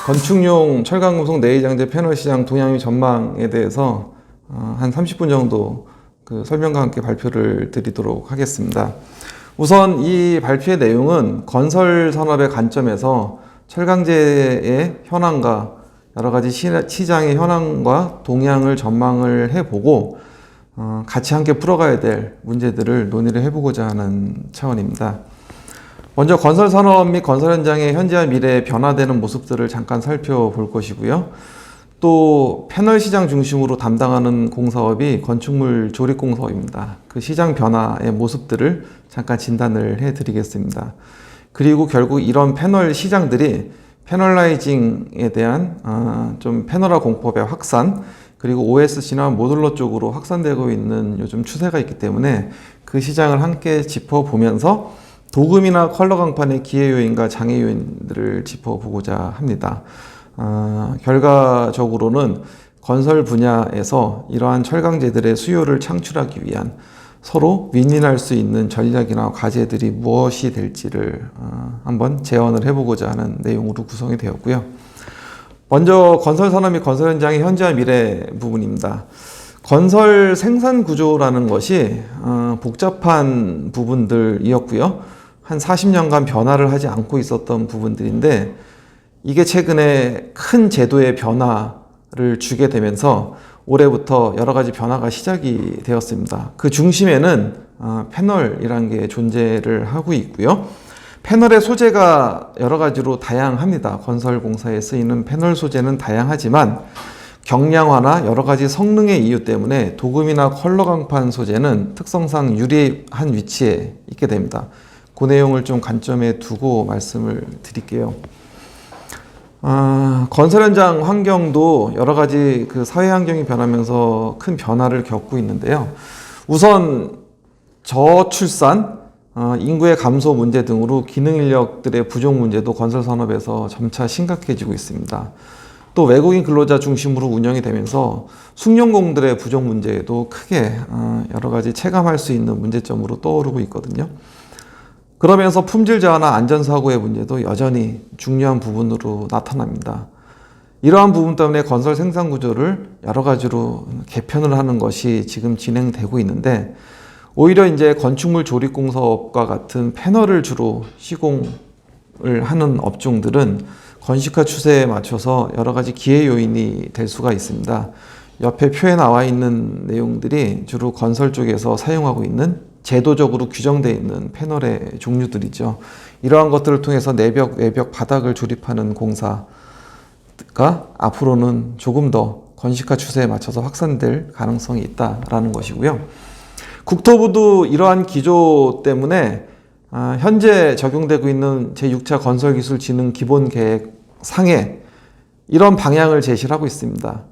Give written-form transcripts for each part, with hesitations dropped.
건축용 철강금속 내의장재 패널 시장 동향 및 전망에 대해서 한 30분 정도 그 설명과 함께 발표를 드리도록 하겠습니다. 우선 이 발표의 내용은 건설 산업의 관점에서 철강재의 현황과 여러 가지 시장의 현황과 동향을 전망을 해보고 같이 함께 풀어가야 될 문제들을 논의를 해보고자 하는 차원입니다. 먼저 건설 산업 및 건설 현장의 현재와 미래에 변화되는 모습들을 잠깐 살펴볼 것이고요. 또 패널 시장 중심으로 담당하는 공사업이 건축물 조립 공사업입니다. 그 시장 변화의 모습들을 잠깐 진단을 해드리겠습니다. 그리고 결국 이런 패널 시장들이 패널라이징에 대한 좀 패널화 공법의 확산, 그리고 OSC나 모듈러 쪽으로 확산되고 있는 요즘 추세가 있기 때문에 그 시장을 함께 짚어보면서 도금이나 컬러 강판의 기회 요인과 장애 요인들을 짚어보고자 합니다. 결과적으로는 건설 분야에서 이러한 철강재들의 수요를 창출하기 위한 서로 윈윈할 수 있는 전략이나 과제들이 무엇이 될지를 한번 제언을 해보고자 하는 내용으로 구성이 되었고요. 먼저 건설 산업 및 건설 현장의 현재와 미래 부분입니다. 건설 생산 구조라는 것이 복잡한 부분들이었고요. 한 40년간 변화를 하지 않고 있었던 부분들인데 이게 최근에 큰 제도의 변화를 주게 되면서 올해부터 여러 가지 변화가 시작이 되었습니다. 그 중심에는 패널이라는 게 존재를 하고 있고요. 패널의 소재가 여러 가지로 다양합니다. 건설 공사에 쓰이는 패널 소재는 다양하지만 경량화나 여러 가지 성능의 이유 때문에 도금이나 컬러 강판 소재는 특성상 유리한 위치에 있게 됩니다. 그 내용을 좀 관점에 두고 말씀을 드릴게요. 건설 현장 환경도 여러 가지 그 사회 환경이 변하면서 큰 변화를 겪고 있는데요. 우선 저출산, 인구의 감소 문제 등으로 기능 인력들의 부족 문제도 건설 산업에서 점차 심각해지고 있습니다. 또 외국인 근로자 중심으로 운영이 되면서 숙련공들의 부족 문제도 크게 여러 가지 체감할 수 있는 문제점으로 떠오르고 있거든요. 그러면서 품질 저하나 안전사고의 문제도 여전히 중요한 부분으로 나타납니다. 이러한 부분 때문에 건설 생산 구조를 여러 가지로 개편을 하는 것이 지금 진행되고 있는데 오히려 이제 건축물 조립 공사업과 같은 패널을 주로 시공을 하는 업종들은 건식화 추세에 맞춰서 여러 가지 기회 요인이 될 수가 있습니다. 옆에 표에 나와 있는 내용들이 주로 건설 쪽에서 사용하고 있는 제도적으로 규정되어 있는 패널의 종류들이죠. 이러한 것들을 통해서 내벽, 외벽, 바닥을 조립하는 공사가 앞으로는 조금 더 건식화 추세에 맞춰서 확산될 가능성이 있다라는 것이고요. 국토부도 이러한 기조 때문에 현재 적용되고 있는 제6차 건설기술진흥 기본계획 상에 이런 방향을 제시를 하고 있습니다.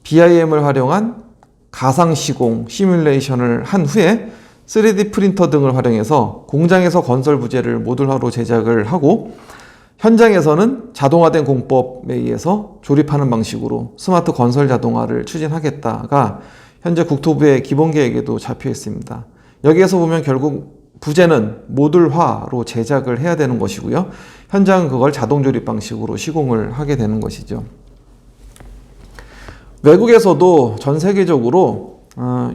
BIM을 활용한 가상시공, 시뮬레이션을 한 후에 3D 프린터 등을 활용해서 공장에서 건설 부재를 모듈화로 제작을 하고 현장에서는 자동화된 공법에 의해서 조립하는 방식으로 스마트 건설 자동화를 추진하겠다가 현재 국토부의 기본계획에도 잡혀 있습니다. 여기에서 보면 결국 부재는 모듈화로 제작을 해야 되는 것이고요. 현장은 그걸 자동 조립 방식으로 시공을 하게 되는 것이죠. 외국에서도 전 세계적으로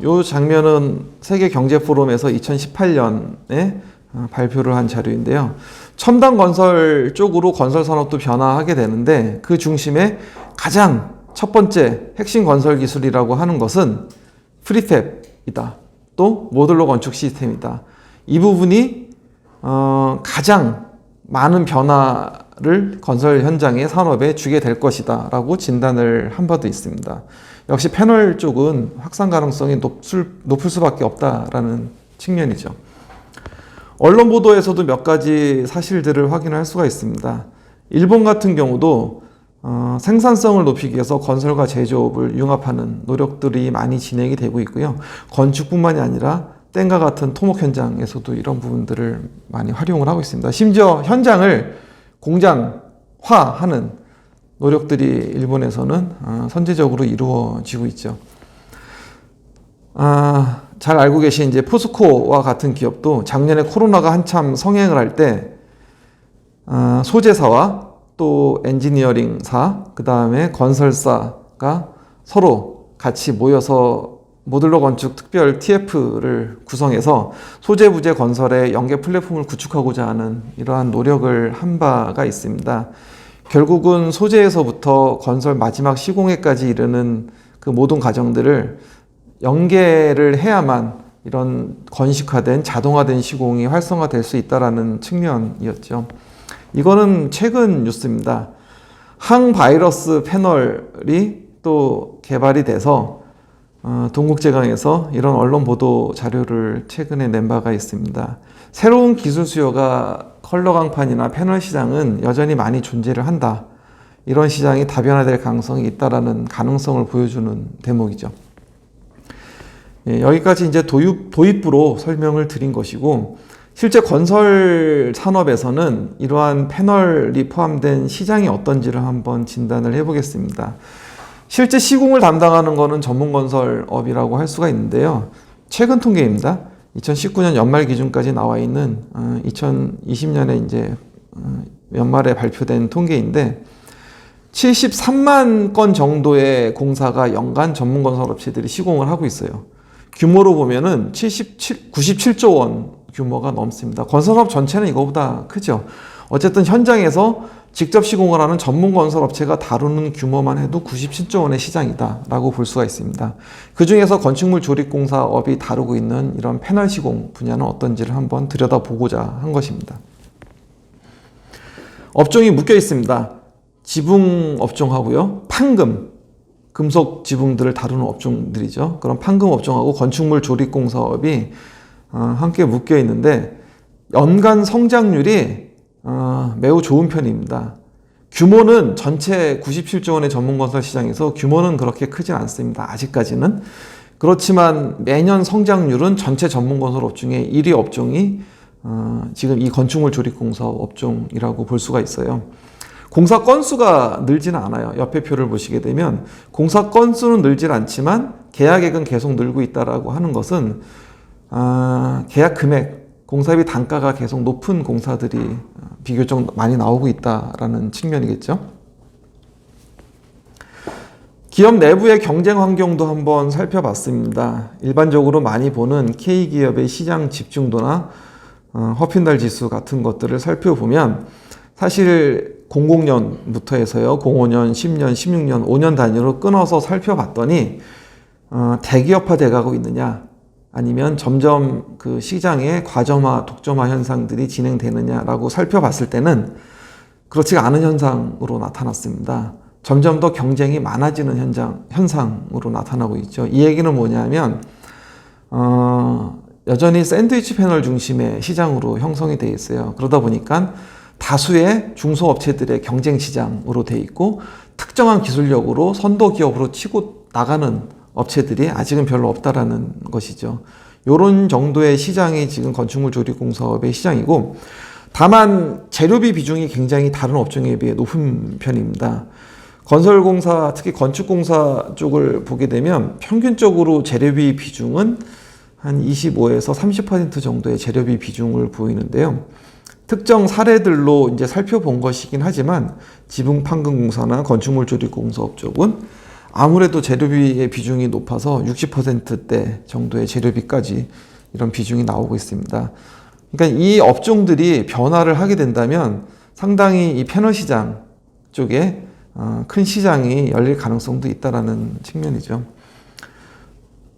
이 장면은 세계경제포럼에서 2018년에 발표를 한 자료인데요. 첨단 건설 쪽으로 건설 산업도 변화하게 되는데 그 중심에 가장 첫 번째 핵심 건설 기술이라고 하는 것은 프리팹이다. 또 모듈러 건축 시스템이다. 이 부분이 가장 많은 변화를 건설 현장의 산업에 주게 될 것이다 라고 진단을 한 바도 있습니다. 역시 패널 쪽은 확산 가능성이 높을 수밖에 없다라는 측면이죠. 언론 보도에서도 몇 가지 사실들을 확인할 수가 있습니다. 일본 같은 경우도 생산성을 높이기 위해서 건설과 제조업을 융합하는 노력들이 많이 진행이 되고 있고요. 건축뿐만이 아니라 땡과 같은 토목 현장에서도 이런 부분들을 많이 활용을 하고 있습니다. 심지어 현장을 공장화하는 노력들이 일본에서는 선제적으로 이루어지고 있죠. 잘 알고 계신 이제 포스코와 같은 기업도 작년에 코로나가 한참 성행을 할 때 소재사와 또 엔지니어링사, 그 다음에 건설사가 서로 같이 모여서 모듈러 건축 특별 TF를 구성해서 소재 부재 건설의 연계 플랫폼을 구축하고자 하는 이러한 노력을 한 바가 있습니다. 결국은 소재에서부터 건설 마지막 시공에까지 이르는 그 모든 과정들을 연계를 해야만 이런 건식화된 자동화된 시공이 활성화될 수 있다는 측면이었죠. 이거는 최근 뉴스입니다. 항바이러스 패널이 또 개발이 돼서 동국제강에서 이런 언론 보도 자료를 최근에 낸 바가 있습니다. 새로운 기술 수요가 컬러 강판이나 패널 시장은 여전히 많이 존재를 한다. 이런 시장이 다변화될 가능성이 있다라는 가능성을 보여주는 대목이죠. 예, 여기까지 이제 도입부로 설명을 드린 것이고, 실제 건설 산업에서는 이러한 패널이 포함된 시장이 어떤지를 한번 진단을 해보겠습니다. 실제 시공을 담당하는 것은 전문건설업이라고 할 수가 있는데요. 최근 통계입니다. 2019년 연말 기준까지 나와 있는 2020년에 이제 연말에 발표된 통계인데 73만 건 정도의 공사가 연간 전문건설업체들이 시공을 하고 있어요. 규모로 보면은 97조 원 규모가 넘습니다. 건설업 전체는 이거보다 크죠. 어쨌든 현장에서 직접 시공을 하는 전문 건설업체가 다루는 규모만 해도 97조 원의 시장이다라고 볼 수가 있습니다. 그 중에서 건축물 조립공사업이 다루고 있는 이런 패널 시공 분야는 어떤지를 한번 들여다보고자 한 것입니다. 업종이 묶여 있습니다. 지붕 업종하고요, 판금, 금속 지붕들을 다루는 업종들이죠. 그런 판금 업종하고 건축물 조립공사업이 함께 묶여 있는데 연간 성장률이 매우 좋은 편입니다. 규모는 전체 97조 원의 전문건설 시장에서 규모는 그렇게 크진 않습니다. 아직까지는. 그렇지만 매년 성장률은 전체 전문건설업 중에 1위 업종이 지금 이 건축물 조립공사업 업종이라고 볼 수가 있어요. 공사 건수가 늘지는 않아요. 옆에 표를 보시게 되면 공사 건수는 늘질 않지만 계약액은 계속 늘고 있다라고 하는 것은 계약 금액, 공사비 단가가 계속 높은 공사들이 비교적 많이 나오고 있다라는 측면이겠죠. 기업 내부의 경쟁 환경도 한번 살펴봤습니다. 일반적으로 많이 보는 K기업의 시장 집중도나 허핀달 지수 같은 것들을 살펴보면 사실 00년부터 해서요, 05년, 10년, 16년, 5년 단위로 끊어서 살펴봤더니 대기업화 돼가고 있느냐, 아니면 점점 그 시장의 과점화, 독점화 현상들이 진행되느냐라고 살펴봤을 때는 그렇지가 않은 현상으로 나타났습니다. 점점 더 경쟁이 많아지는 현상으로 나타나고 있죠. 이 얘기는 뭐냐면 여전히 샌드위치 패널 중심의 시장으로 형성이 되어 있어요. 그러다 보니까 다수의 중소업체들의 경쟁 시장으로 되어 있고 특정한 기술력으로 선도 기업으로 치고 나가는 업체들이 아직은 별로 없다라는 것이죠. 이런 정도의 시장이 지금 건축물 조립공사업의 시장이고, 다만 재료비 비중이 굉장히 다른 업종에 비해 높은 편입니다. 건설공사, 특히 건축공사 쪽을 보게 되면 평균적으로 재료비 비중은 한 25에서 30% 정도의 재료비 비중을 보이는데요. 특정 사례들로 이제 살펴본 것이긴 하지만 지붕 판금 공사나 건축물 조립 공사업 쪽은 아무래도 재료비의 비중이 높아서 60%대 정도의 재료비까지 이런 비중이 나오고 있습니다. 그러니까 이 업종들이 변화를 하게 된다면 상당히 이 패널 시장 쪽에 큰 시장이 열릴 가능성도 있다라는 측면이죠.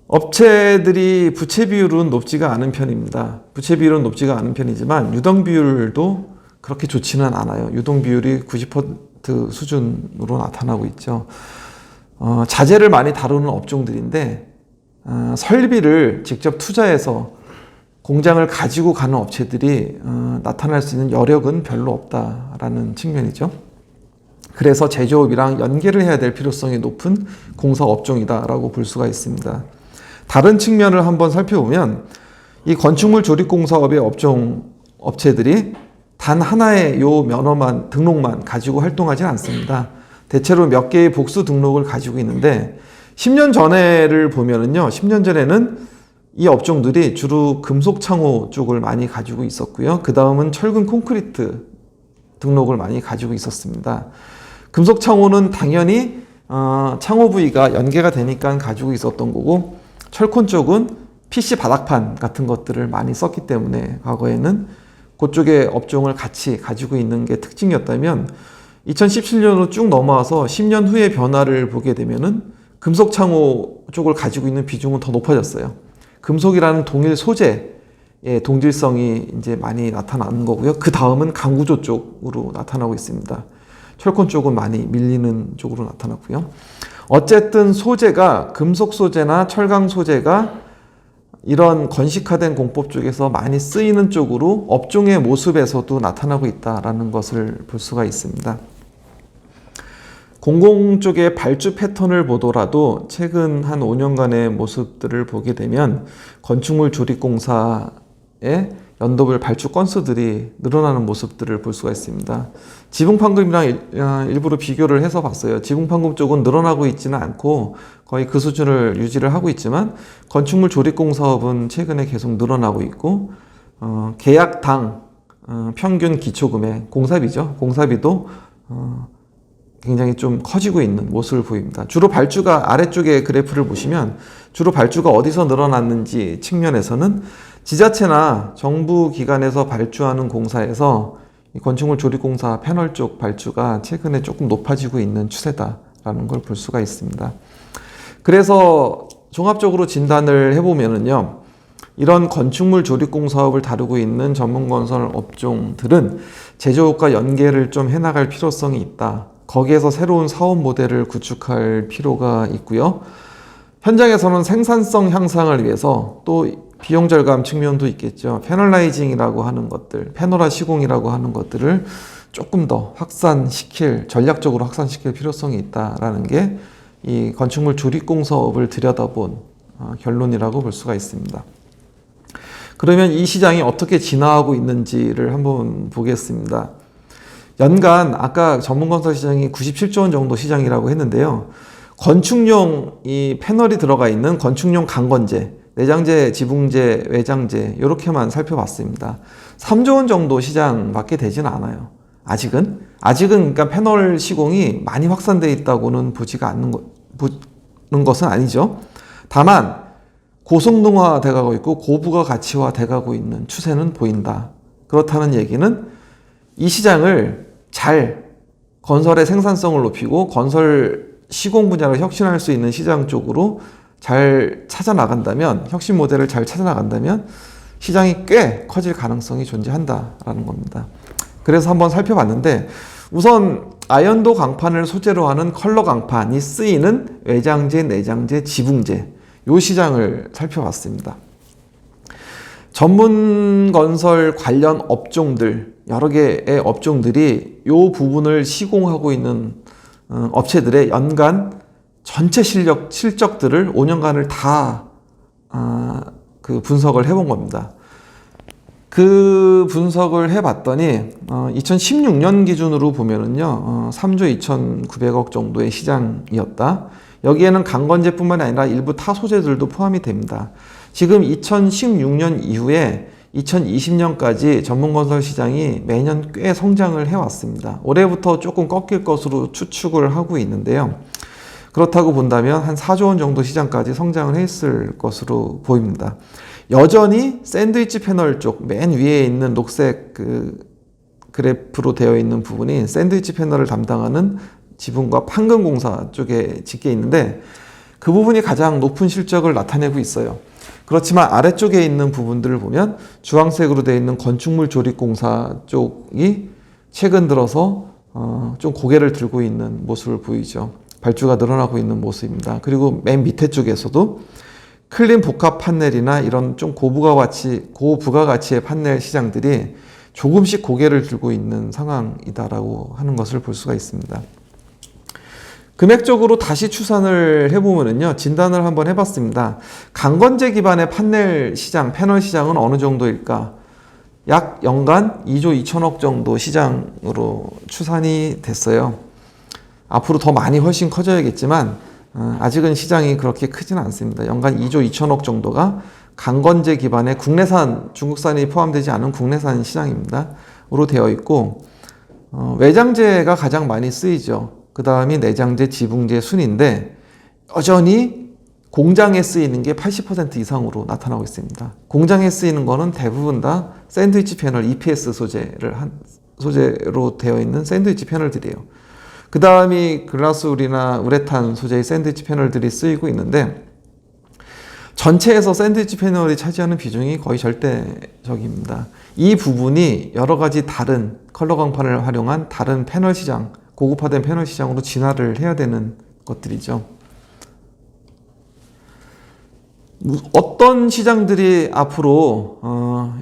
업체들이 부채 비율은 높지가 않은 편입니다. 부채 비율은 높지가 않은 편이지만 유동 비율도 그렇게 좋지는 않아요. 유동 비율이 90% 수준으로 나타나고 있죠. 자재를 많이 다루는 업종들인데 설비를 직접 투자해서 공장을 가지고 가는 업체들이 나타날 수 있는 여력은 별로 없다라는 측면이죠. 그래서 제조업이랑 연계를 해야 될 필요성이 높은 공사 업종이다라고 볼 수가 있습니다. 다른 측면을 한번 살펴보면 이 건축물 조립공사업의 업체들이 단 하나의 요 면허만, 등록만 가지고 활동하지는 않습니다. 대체로 몇 개의 복수 등록을 가지고 있는데 10년 전에를 보면은요, 10년 전에는 이 업종들이 주로 금속 창호 쪽을 많이 가지고 있었고요. 그 다음은 철근 콘크리트 등록을 많이 가지고 있었습니다. 금속 창호는 당연히 창호 부위가 연계가 되니까 가지고 있었던 거고, 철콘 쪽은 PC 바닥판 같은 것들을 많이 썼기 때문에 과거에는 그쪽의 업종을 같이 가지고 있는 게 특징이었다면, 2017년으로 쭉 넘어와서 10년 후의 변화를 보게 되면은 금속 창호 쪽을 가지고 있는 비중은 더 높아졌어요. 금속이라는 동일 소재의 동질성이 이제 많이 나타나는 거고요. 그 다음은 강구조 쪽으로 나타나고 있습니다. 철콘 쪽은 많이 밀리는 쪽으로 나타났고요. 어쨌든 소재가 금속 소재나 철강 소재가 이런 건식화된 공법 쪽에서 많이 쓰이는 쪽으로 업종의 모습에서도 나타나고 있다는 것을 볼 수가 있습니다. 공공 쪽의 발주 패턴을 보더라도 최근 한 5년간의 모습들을 보게 되면 건축물 조립공사의 연도별 발주 건수들이 늘어나는 모습들을 볼 수가 있습니다. 지붕판금이랑 일부러 비교를 해서 봤어요. 지붕판금 쪽은 늘어나고 있지는 않고 거의 그 수준을 유지를 하고 있지만, 건축물 조립공사업은 최근에 계속 늘어나고 있고, 계약당 평균 기초금액, 공사비죠. 공사비도 굉장히 좀 커지고 있는 모습을 보입니다. 주로 발주가, 아래쪽에 그래프를 보시면 주로 발주가 어디서 늘어났는지 측면에서는 지자체나 정부 기관에서 발주하는 공사에서 이 건축물 조립공사 패널 쪽 발주가 최근에 조금 높아지고 있는 추세다라는 걸 볼 수가 있습니다. 그래서 종합적으로 진단을 해보면은요, 이런 건축물 조립공 사업을 다루고 있는 전문건설 업종들은 제조업과 연계를 좀 해나갈 필요성이 있다. 거기에서 새로운 사업 모델을 구축할 필요가 있고요. 현장에서는 생산성 향상을 위해서 또 비용 절감 측면도 있겠죠. 패널라이징이라고 하는 것들, 패널화 시공이라고 하는 것들을 조금 더 확산시킬, 전략적으로 확산시킬 필요성이 있다라는 게 이 건축물 조립공 사업을 들여다본 결론이라고 볼 수가 있습니다. 그러면 이 시장이 어떻게 진화하고 있는지를 한번 보겠습니다. 연간 아까 전문건설 시장이 97조 원 정도 시장이라고 했는데요. 건축용 이 패널이 들어가 있는 건축용 강건재, 내장재, 지붕재, 외장재 이렇게만 살펴봤습니다. 3조 원 정도 시장밖에 되지는 않아요. 아직은 그러니까 패널 시공이 많이 확산되어 있다고는 보지가 않는 것은 아니죠. 다만 고성능화 돼가고 있고 고부가 가치화 돼가고 있는 추세는 보인다. 그렇다는 얘기는 이 시장을 잘 건설의 생산성을 높이고 건설 시공 분야를 혁신할 수 있는 시장 쪽으로 잘 찾아나간다면, 혁신 모델을 잘 찾아나간다면 시장이 꽤 커질 가능성이 존재한다라는 겁니다. 그래서 한번 살펴봤는데, 우선 아연도 강판을 소재로 하는 컬러 강판이 쓰이는 외장재, 내장재, 지붕재 이 시장을 살펴봤습니다. 전문 건설 관련 업종들, 여러 개의 업종들이 이 부분을 시공하고 있는 업체들의 연간 전체 실적들을 5년간을 다 그 분석을 해본 겁니다. 그 분석을 해봤더니 2016년 기준으로 보면은요, 3조 2,900억 정도의 시장이었다. 여기에는 강건재뿐만 아니라 일부 타 소재들도 포함이 됩니다. 지금 2016년 이후에 2020년까지 전문건설 시장이 매년 꽤 성장을 해왔습니다. 올해부터 조금 꺾일 것으로 추측을 하고 있는데요. 그렇다고 본다면 한 4조 원 정도 시장까지 성장을 했을 것으로 보입니다. 여전히 샌드위치 패널 쪽 맨 위에 있는 녹색 그 그래프로 되어 있는 부분이 샌드위치 패널을 담당하는 지붕과 판금공사 쪽에 집계 있는데, 그 부분이 가장 높은 실적을 나타내고 있어요. 그렇지만 아래쪽에 있는 부분들을 보면 주황색으로 되어 있는 건축물 조립공사 쪽이 최근 들어서 좀 고개를 들고 있는 모습을 보이죠. 발주가 늘어나고 있는 모습입니다. 그리고 맨 밑에 쪽에서도 클린 복합 판넬이나 이런 좀 고부가 가치의 판넬 시장들이 조금씩 고개를 들고 있는 상황이다라고 하는 것을 볼 수가 있습니다. 금액적으로 다시 추산을 해보면요, 진단을 한번 해봤습니다. 강건재 기반의 판넬 시장, 패널 시장은 어느 정도일까? 약 연간 2조 2천억 정도 시장으로 추산이 됐어요. 앞으로 더 많이 훨씬 커져야겠지만 아직은 시장이 그렇게 크지는 않습니다. 연간 2조 2천억 정도가 강건재 기반의 국내산, 중국산이 포함되지 않은 국내산 시장입니다. 으로 되어 있고, 외장재가 가장 많이 쓰이죠. 그 다음이 내장재, 지붕재 순인데 여전히 공장에 쓰이는 게 80% 이상으로 나타나고 있습니다. 공장에 쓰이는 거는 대부분 다 샌드위치 패널 EPS 소재로 되어 있는 샌드위치 패널들이에요. 그 다음이 글라스울이나 우레탄 소재의 샌드위치 패널들이 쓰이고 있는데 전체에서 샌드위치 패널이 차지하는 비중이 거의 절대적입니다. 이 부분이 여러 가지 다른 컬러 강판을 활용한 다른 패널 시장, 고급화된 패널 시장으로 진화를 해야 되는 것들이죠. 어떤 시장들이 앞으로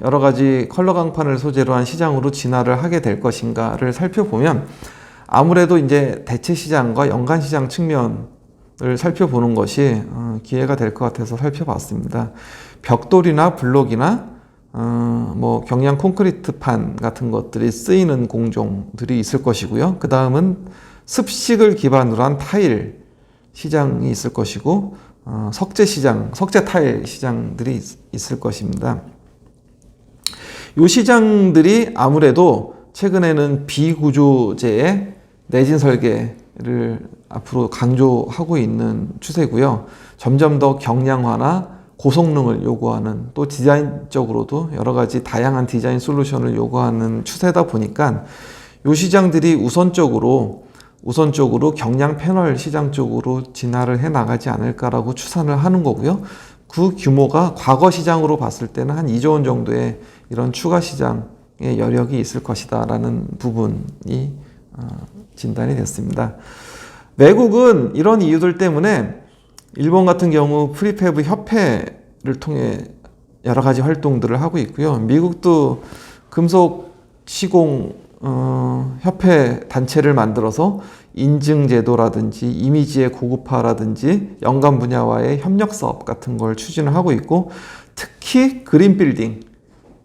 여러 가지 컬러 강판을 소재로 한 시장으로 진화를 하게 될 것인가를 살펴보면 아무래도 이제 대체 시장과 연간 시장 측면을 살펴보는 것이 기회가 될 것 같아서 살펴봤습니다. 벽돌이나 블록이나 뭐 경량 콘크리트판 같은 것들이 쓰이는 공종들이 있을 것이고요. 그 다음은 습식을 기반으로 한 타일 시장이 있을 것이고 석재 시장, 석재 타일 시장들이 있을 것입니다. 이 시장들이 아무래도 최근에는 비구조재의 내진 설계를 앞으로 강조하고 있는 추세고요. 점점 더 경량화나 고성능을 요구하는, 또 디자인적으로도 여러 가지 다양한 디자인 솔루션을 요구하는 추세다 보니까 이 시장들이 우선적으로 경량 패널 시장 쪽으로 진화를 해 나가지 않을까라고 추산을 하는 거고요. 그 규모가 과거 시장으로 봤을 때는 한 2조 원 정도의 이런 추가 시장의 여력이 있을 것이다라는 부분이 진단이 됐습니다. 외국은 이런 이유들 때문에 일본 같은 경우 프리팹 협회를 통해 여러 가지 활동들을 하고 있고요. 미국도 금속 시공 협회 단체를 만들어서 인증 제도라든지 이미지의 고급화라든지 연관 분야와의 협력 사업 같은 걸 추진을 하고 있고, 특히 그린 빌딩,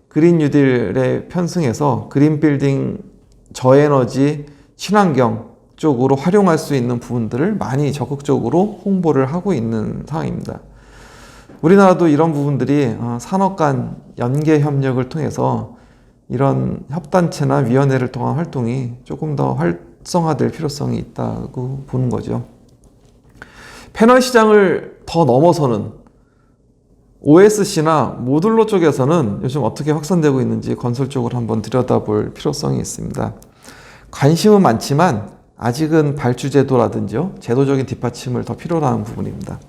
그린 뉴딜에 편승해서 그린 빌딩 저에너지 친환경 쪽으로 활용할 수 있는 부분들을 많이 적극적으로 홍보를 하고 있는 상황입니다. 우리나라도 이런 부분들이 산업 간 연계 협력을 통해서 이런 협단체나 위원회를 통한 활동이 조금 더 활성화될 필요성이 있다고 보는 거죠. 패널 시장을 더 넘어서는 OSC나 모듈러 쪽에서는 요즘 어떻게 확산되고 있는지 건설적으로 한번 들여다볼 필요성이 있습니다. 관심은 많지만 아직은 발주 제도라든지 제도적인 뒷받침을 더 필요로 하는 부분입니다.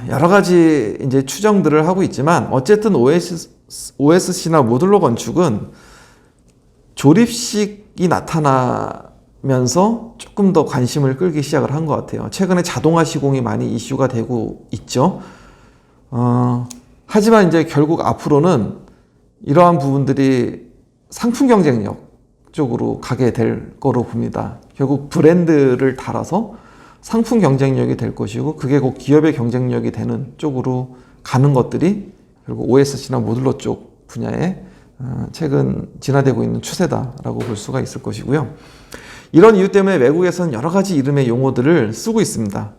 여러 가지 이제 추정들을 하고 있지만 어쨌든 OSC나 모듈러 건축은 조립식이 나타나면서 조금 더 관심을 끌기 시작을 한 것 같아요. 최근에 자동화 시공이 많이 이슈가 되고 있죠. 하지만 이제 결국 앞으로는 이러한 부분들이 상품 경쟁력 쪽으로 가게 될 거로 봅니다. 결국 브랜드를 달아서 상품 경쟁력이 될 것이고, 그게 곧 기업의 경쟁력이 되는 쪽으로 가는 것들이 결국 OSC나 모듈러 쪽 분야에 최근 진화되고 있는 추세다라고 볼 수가 있을 것이고요. 이런 이유 때문에 외국에서는 여러 가지 이름의 용어들을 쓰고 있습니다.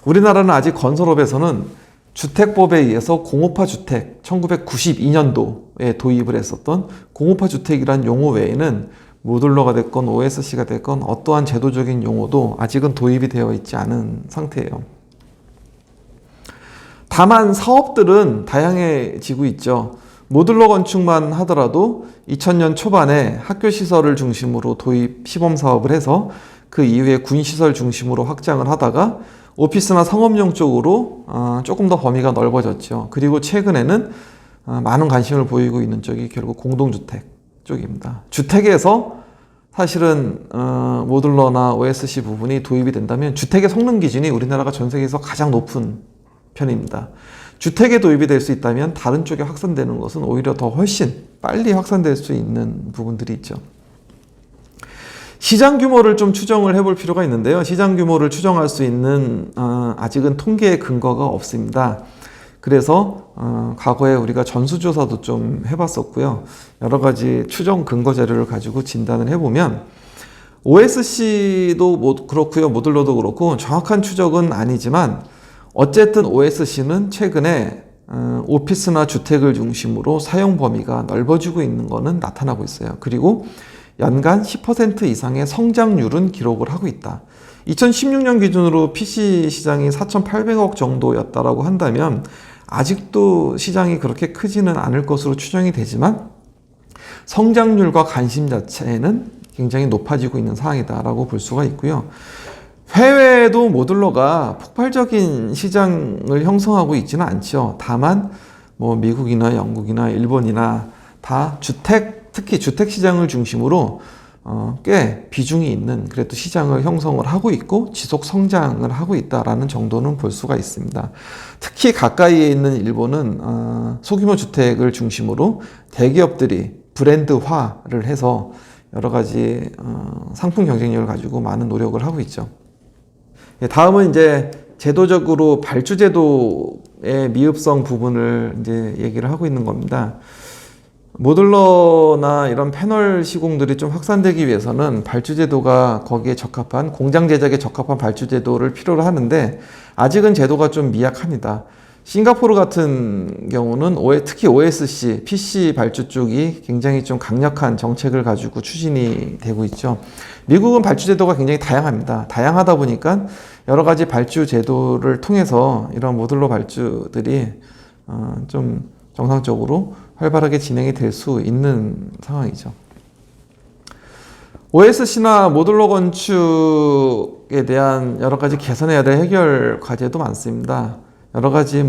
우리나라는 아직 건설업에서는 주택법에 의해서 공업화 주택 1992년도에 도입을 했었던 공업화 주택이란 용어 외에는 모듈러가 됐건 OSC가 됐건 어떠한 제도적인 용어도 아직은 도입이 되어 있지 않은 상태예요. 다만 사업들은 다양해지고 있죠. 모듈러 건축만 하더라도 2000년 초반에 학교 시설을 중심으로 도입 시범 사업을 해서 그 이후에 군 시설 중심으로 확장을 하다가 오피스나 상업용 쪽으로 조금 더 범위가 넓어졌죠. 그리고 최근에는 많은 관심을 보이고 있는 쪽이 결국 공동주택 쪽입니다. 주택에서 사실은 모듈러나 OSC 부분이 도입이 된다면 주택의 성능 기준이 우리나라가 전 세계에서 가장 높은 편입니다. 주택에 도입이 될 수 있다면 다른 쪽에 확산되는 것은 오히려 더 훨씬 빨리 확산될 수 있는 부분들이 있죠. 시장 규모를 좀 추정을 해볼 필요가 있는데요. 시장 규모를 추정할 수 있는 아직은 통계의 근거가 없습니다. 그래서 과거에 우리가 전수조사도 좀 해봤었고요. 여러 가지 추정 근거 자료를 가지고 진단을 해보면 OSC도 그렇고요. 모듈러도 그렇고 정확한 추적은 아니지만 어쨌든 OSC는 최근에 오피스나 주택을 중심으로 사용 범위가 넓어지고 있는 것은 나타나고 있어요. 그리고 연간 10% 이상의 성장률은 기록을 하고 있다. 2016년 기준으로 PC 시장이 4,800억 정도였다라고 한다면 아직도 시장이 그렇게 크지는 않을 것으로 추정이 되지만 성장률과 관심 자체는 굉장히 높아지고 있는 상황이다라고 볼 수가 있고요. 해외에도 모듈러가 폭발적인 시장을 형성하고 있지는 않죠. 다만 뭐 미국이나 영국이나 일본이나 다 특히 주택 시장을 중심으로 꽤 비중이 있는 그래도 시장을 형성을 하고 있고 지속 성장을 하고 있다라는 정도는 볼 수가 있습니다. 특히 가까이에 있는 일본은 소규모 주택을 중심으로 대기업들이 브랜드화를 해서 여러 가지 상품 경쟁력을 가지고 많은 노력을 하고 있죠. 다음은 이제 제도적으로 발주 제도의 미흡성 부분을 이제 얘기를 하고 있는 겁니다. 모듈러나 이런 패널 시공들이 좀 확산되기 위해서는 발주 제도가 거기에 적합한 공장 제작에 적합한 발주 제도를 필요로 하는데 아직은 제도가 좀 미약합니다. 싱가포르 같은 경우는 특히 OSC, PC 발주 쪽이 굉장히 좀 강력한 정책을 가지고 추진이 되고 있죠. 미국은 발주 제도가 굉장히 다양합니다. 다양하다 보니까 여러 가지 발주 제도를 통해서 이런 모듈러 발주들이 좀 정상적으로 활발하게 진행이 될 수 있는 상황이죠. OSC나 모듈러 건축에 대한 여러 가지 개선해야 될 해결 과제도 많습니다. 여러 가지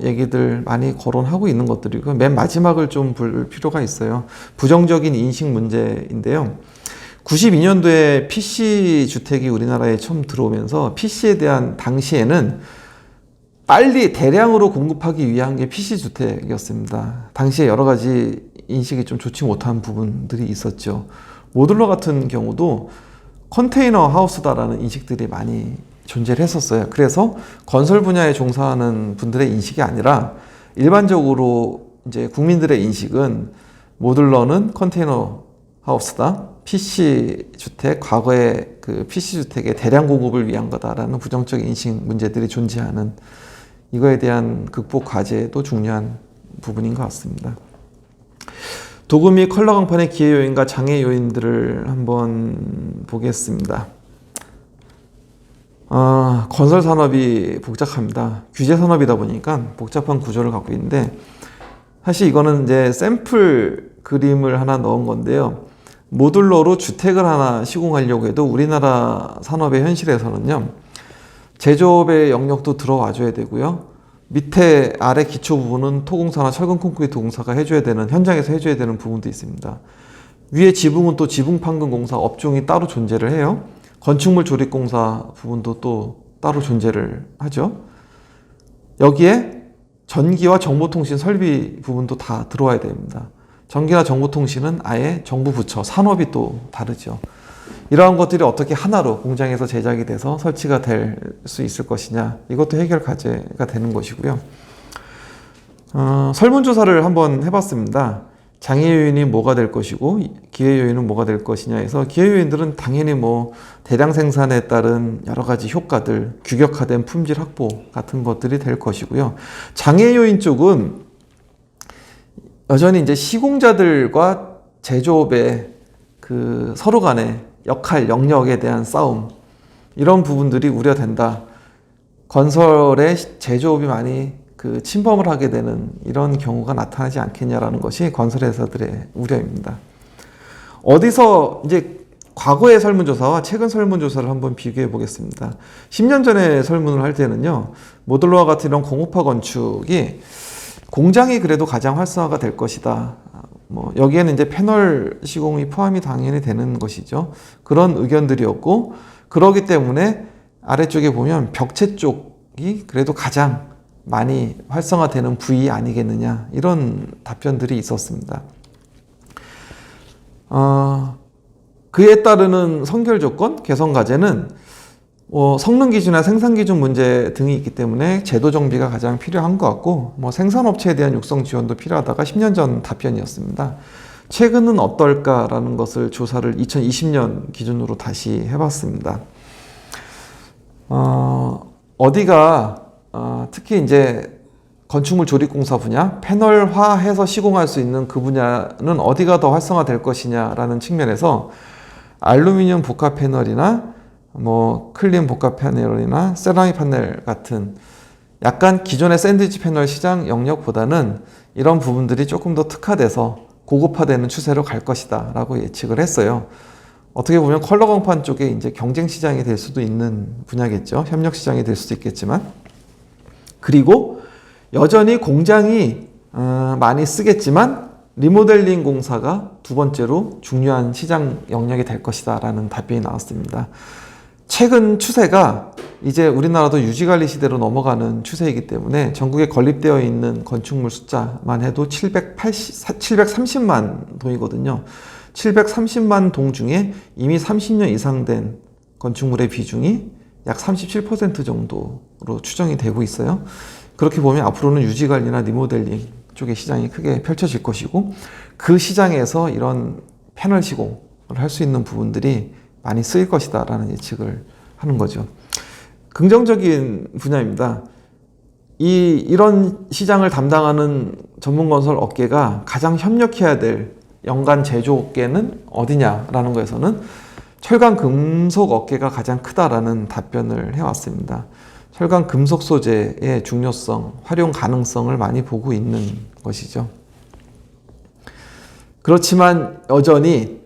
얘기들 많이 거론하고 있는 것들이고 맨 마지막을 좀 볼 필요가 있어요. 부정적인 인식 문제인데요. 92년도에 PC 주택이 우리나라에 처음 들어오면서 PC에 대한 당시에는 빨리 대량으로 공급하기 위한 게 PC 주택이었습니다. 당시에 여러 가지 인식이 좀 좋지 못한 부분들이 있었죠. 모듈러 같은 경우도 컨테이너 하우스다라는 인식들이 많이 존재를 했었어요. 그래서 건설 분야에 종사하는 분들의 인식이 아니라 일반적으로 이제 국민들의 인식은 모듈러는 컨테이너 하우스다. PC 주택, 과거의 그 PC 주택의 대량 공급을 위한 거다라는 부정적 인식 문제들이 존재하는 이거에 대한 극복 과제도 중요한 부분인 것 같습니다. 도구 및 컬러 강판의 기회 요인과 장애 요인들을 한번 보겠습니다. 건설 산업이 복잡합니다. 규제 산업이다 보니까 복잡한 구조를 갖고 있는데 사실 이거는 이제 샘플 그림을 하나 넣은 건데요. 모듈러로 주택을 하나 시공하려고 해도 우리나라 산업의 현실에서는요. 제조업의 영역도 들어와 줘야 되고요. 밑에 아래 기초 부분은 토공사나 철근 콘크리트 공사가 해줘야 되는 현장에서 해줘야 되는 부분도 있습니다. 위에 지붕은 또 지붕 판금 공사 업종이 따로 존재를 해요. 건축물 조립 공사 부분도 또 따로 존재를 하죠. 여기에 전기와 정보통신 설비 부분도 다 들어와야 됩니다. 전기나 정보통신은 아예 정부 부처, 산업이 또 다르죠. 이러한 것들이 어떻게 하나로 공장에서 제작이 돼서 설치가 될 수 있을 것이냐, 이것도 해결 과제가 되는 것이고요. 설문조사를 한번 해봤습니다. 장애 요인이 뭐가 될 것이고 기회 요인은 뭐가 될 것이냐 해서 기회 요인들은 당연히 대량 생산에 따른 여러 가지 효과들, 규격화된 품질 확보 같은 것들이 될 것이고요. 장애 요인 쪽은 여전히 이제 시공자들과 제조업의 그 서로 간의 역할, 영역에 대한 싸움, 이런 부분들이 우려된다. 건설의 제조업이 많이 그 침범을 하게 되는 이런 경우가 나타나지 않겠냐라는 것이 건설회사들의 우려입니다. 어디서 이제 과거의 설문조사와 최근 설문조사를 한번 비교해 보겠습니다. 10년 전에 설문을 할 때는요, 모듈러와 같은 이런 공업화 건축이 공장이 그래도 가장 활성화가 될 것이다. 여기에는 이제 패널 시공이 포함이 당연히 되는 것이죠. 그런 의견들이었고, 그러기 때문에 아래쪽에 보면 벽체 쪽이 그래도 가장 많이 활성화되는 부위 아니겠느냐, 이런 답변들이 있었습니다. 그에 따르는 선결 조건, 개선 과제는 성능 기준이나 생산 기준 문제 등이 있기 때문에 제도 정비가 가장 필요한 것 같고, 생산업체에 대한 육성 지원도 필요하다가 10년 전 답변이었습니다. 최근은 어떨까라는 것을 조사를 2020년 기준으로 다시 해봤습니다. 어디가 특히 이제 건축물 조립공사 분야, 패널화해서 시공할 수 있는 그 분야는 어디가 더 활성화될 것이냐라는 측면에서 알루미늄 복합 패널이나 클린 복합 패널이나 세라믹 패널 같은 약간 기존의 샌드위치 패널 시장 영역보다는 이런 부분들이 조금 더 특화돼서 고급화되는 추세로 갈 것이다 라고 예측을 했어요. 어떻게 보면 컬러 광판 쪽에 이제 경쟁 시장이 될 수도 있는 분야겠죠. 협력 시장이 될 수도 있겠지만. 그리고 여전히 공장이 많이 쓰겠지만 리모델링 공사가 두 번째로 중요한 시장 영역이 될 것이다 라는 답변이 나왔습니다. 최근 추세가 이제 우리나라도 유지관리 시대로 넘어가는 추세이기 때문에 전국에 건립되어 있는 건축물 숫자만 해도 730만 동이거든요. 730만 동 중에 이미 30년 이상 된 건축물의 비중이 약 37% 정도로 추정이 되고 있어요. 그렇게 보면 앞으로는 유지관리나 리모델링 쪽의 시장이 크게 펼쳐질 것이고, 그 시장에서 이런 패널 시공을 할 수 있는 부분들이 많이 쓰일 것이다 라는 예측을 하는 거죠. 긍정적인 분야입니다. 이런 시장을 담당하는 전문건설 업계가 가장 협력해야 될 연간 제조업계는 어디냐라는 거에서는 철강 금속 업계가 가장 크다라는 답변을 해왔습니다. 철강 금속 소재의 중요성, 활용 가능성을 많이 보고 있는 것이죠. 그렇지만 여전히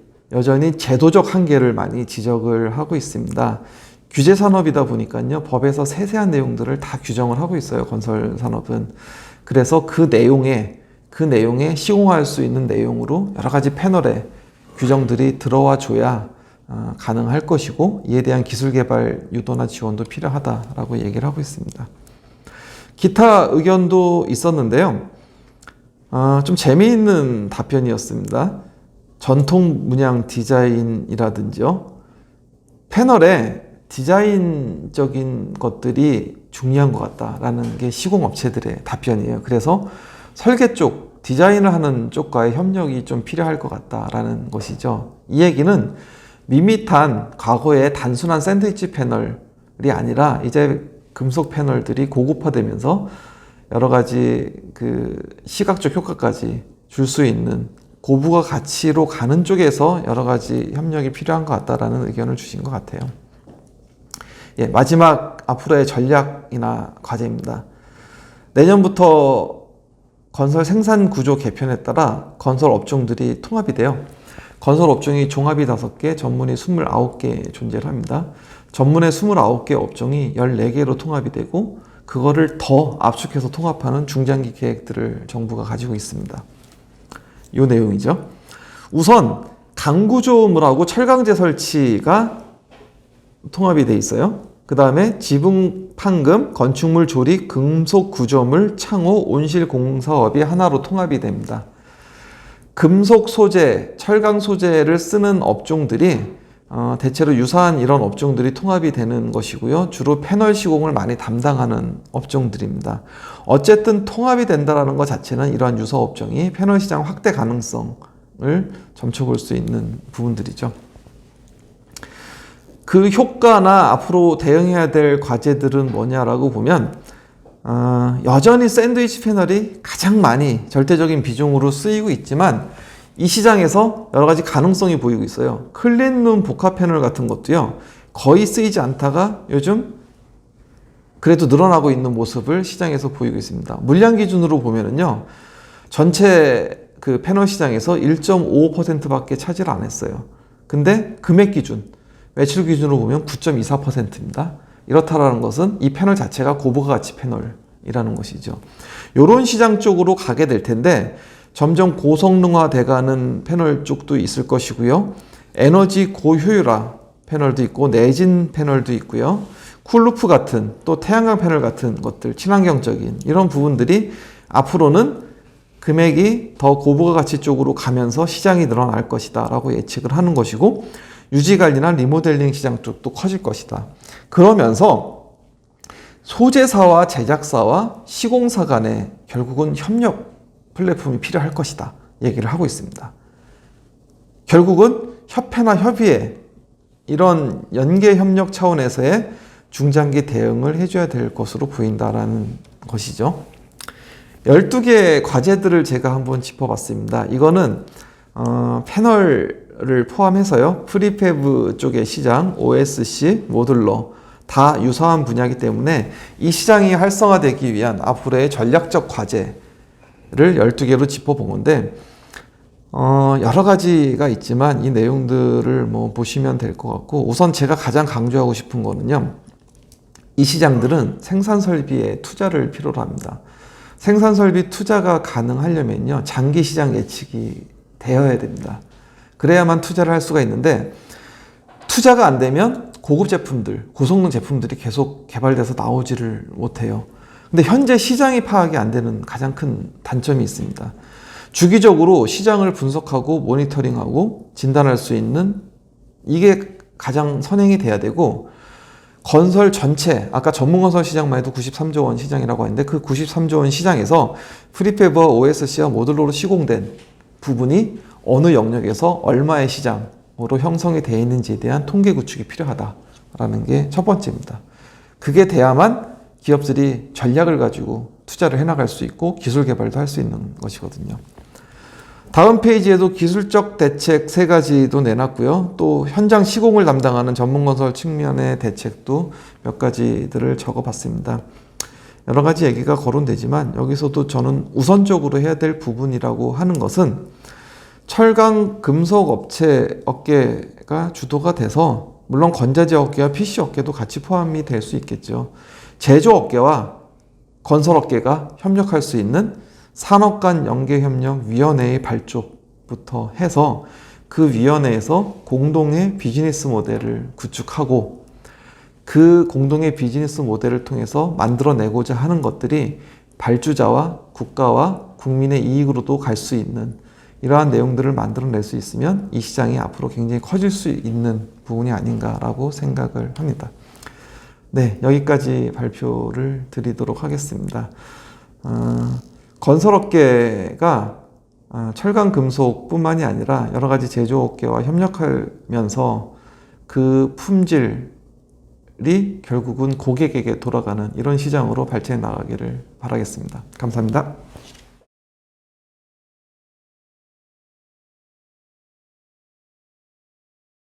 제도적 한계를 많이 지적을 하고 있습니다. 규제 산업이다 보니까요, 법에서 세세한 내용들을 다 규정을 하고 있어요, 건설 산업은. 그래서 그 내용에 시공할 수 있는 내용으로 여러 가지 패널에 규정들이 들어와 줘야 가능할 것이고, 이에 대한 기술 개발 유도나 지원도 필요하다라고 얘기를 하고 있습니다. 기타 의견도 있었는데요. 좀 재미있는 답변이었습니다. 전통 문양 디자인이라든지요, 패널에 디자인적인 것들이 중요한 것 같다라는 게 시공업체들의 답변이에요. 그래서 설계 쪽, 디자인을 하는 쪽과의 협력이 좀 필요할 것 같다라는 것이죠. 이 얘기는 밋밋한 과거의 단순한 샌드위치 패널이 아니라 이제 금속 패널들이 고급화되면서 여러 가지 그 시각적 효과까지 줄 수 있는 고부가 가치로 가는 쪽에서 여러 가지 협력이 필요한 것 같다라는 의견을 주신 것 같아요. 예, 마지막 앞으로의 전략이나 과제입니다. 내년부터 건설 생산 구조 개편에 따라 건설 업종들이 통합이 돼요. 건설 업종이 종합이 5개, 전문이 29개 존재를 합니다. 전문의 29개 업종이 14개로 통합이 되고, 그거를 더 압축해서 통합하는 중장기 계획들을 정부가 가지고 있습니다. 이 내용이죠. 우선 강구조물하고 철강제 설치가 통합이 돼 있어요. 그 다음에 지붕 판금, 건축물 조립, 금속 구조물, 창호, 온실 공사업이 하나로 통합이 됩니다. 금속 소재, 철강 소재를 쓰는 업종들이 대체로 유사한 이런 업종들이 통합이 되는 것이고요. 주로 패널 시공을 많이 담당하는 업종들입니다. 어쨌든 통합이 된다는 것 자체는 이러한 유사 업종이 패널 시장 확대 가능성을 점쳐볼 수 있는 부분들이죠. 그 효과나 앞으로 대응해야 될 과제들은 뭐냐라고 보면, 여전히 샌드위치 패널이 가장 많이 절대적인 비중으로 쓰이고 있지만 이 시장에서 여러 가지 가능성이 보이고 있어요. 클린룸 복합 패널 같은 것도요, 거의 쓰이지 않다가 요즘 그래도 늘어나고 있는 모습을 시장에서 보이고 있습니다. 물량 기준으로 보면은요, 전체 그 패널 시장에서 1.55%밖에 차지를 안 했어요. 근데 금액 기준, 매출 기준으로 보면 9.24%입니다. 이렇다라는 것은 이 패널 자체가 고부가 가치 패널이라는 것이죠. 이런 시장 쪽으로 가게 될 텐데, 점점 고성능화 돼가는 패널 쪽도 있을 것이고요. 에너지 고효율화 패널도 있고, 내진 패널도 있고요. 쿨루프 같은, 또 태양광 패널 같은 것들, 친환경적인 이런 부분들이 앞으로는 금액이 더 고부가 가치 쪽으로 가면서 시장이 늘어날 것이다 라고 예측을 하는 것이고, 유지관리나 리모델링 시장 쪽도 커질 것이다. 그러면서 소재사와 제작사와 시공사 간에 결국은 협력 플랫폼이 필요할 것이다 얘기를 하고 있습니다. 결국은 협회나 협의회, 이런 연계 협력 차원에서의 중장기 대응을 해줘야 될 것으로 보인다라는 것이죠. 12개의 과제들을 제가 한번 짚어봤습니다. 이거는 패널을 포함해서요. 프리팹 쪽의 시장, OSC, 모듈러 다 유사한 분야이기 때문에 이 시장이 활성화되기 위한 앞으로의 전략적 과제를 12개로 짚어본 건데 여러 가지가 있지만 이 내용들을 뭐 보시면 될 것 같고, 우선 제가 가장 강조하고 싶은 거는요. 이 시장들은 생산 설비에 투자를 필요로 합니다. 생산 설비 투자가 가능하려면요. 장기 시장 예측이 되어야 됩니다. 그래야만 투자를 할 수가 있는데, 투자가 안 되면 고급 제품들, 고성능 제품들이 계속 개발돼서 나오지를 못해요. 근데 현재 시장이 파악이 안 되는 가장 큰 단점이 있습니다. 주기적으로 시장을 분석하고 모니터링하고 진단할 수 있는, 이게 가장 선행이 돼야 되고, 건설 전체, 아까 전문건설 시장만 해도 93조 원 시장이라고 하는데 그 93조 원 시장에서 프리팹과 OSC와 모듈러로 시공된 부분이 어느 영역에서 얼마의 시장으로 형성이 되어 있는지에 대한 통계 구축이 필요하다라는 게 첫 번째입니다. 그게 돼야만 기업들이 전략을 가지고 투자를 해나갈 수 있고 기술 개발도 할 수 있는 것이거든요. 다음 페이지에도 기술적 대책 3가지도 내놨고요. 또 현장 시공을 담당하는 전문건설 측면의 대책도 몇 가지들을 적어봤습니다. 여러 가지 얘기가 거론되지만 여기서도 저는 우선적으로 해야 될 부분이라고 하는 것은 철강 금속 업계가 주도가 돼서, 물론 건자재 업계와 PC 업계도 같이 포함이 될 수 있겠죠. 제조업계와 건설업계가 협력할 수 있는 산업 간 연계협력위원회의 발족부터 해서 그 위원회에서 공동의 비즈니스 모델을 구축하고, 그 공동의 비즈니스 모델을 통해서 만들어내고자 하는 것들이 발주자와 국가와 국민의 이익으로도 갈 수 있는 이러한 내용들을 만들어낼 수 있으면 이 시장이 앞으로 굉장히 커질 수 있는 부분이 아닌가라고 생각을 합니다. 네, 여기까지 발표를 드리도록 하겠습니다. 건설업계가 철강 금속뿐만이 아니라 여러 가지 제조업계와 협력하면서 그 품질이 결국은 고객에게 돌아가는 이런 시장으로 발전해 나가기를 바라겠습니다. 감사합니다.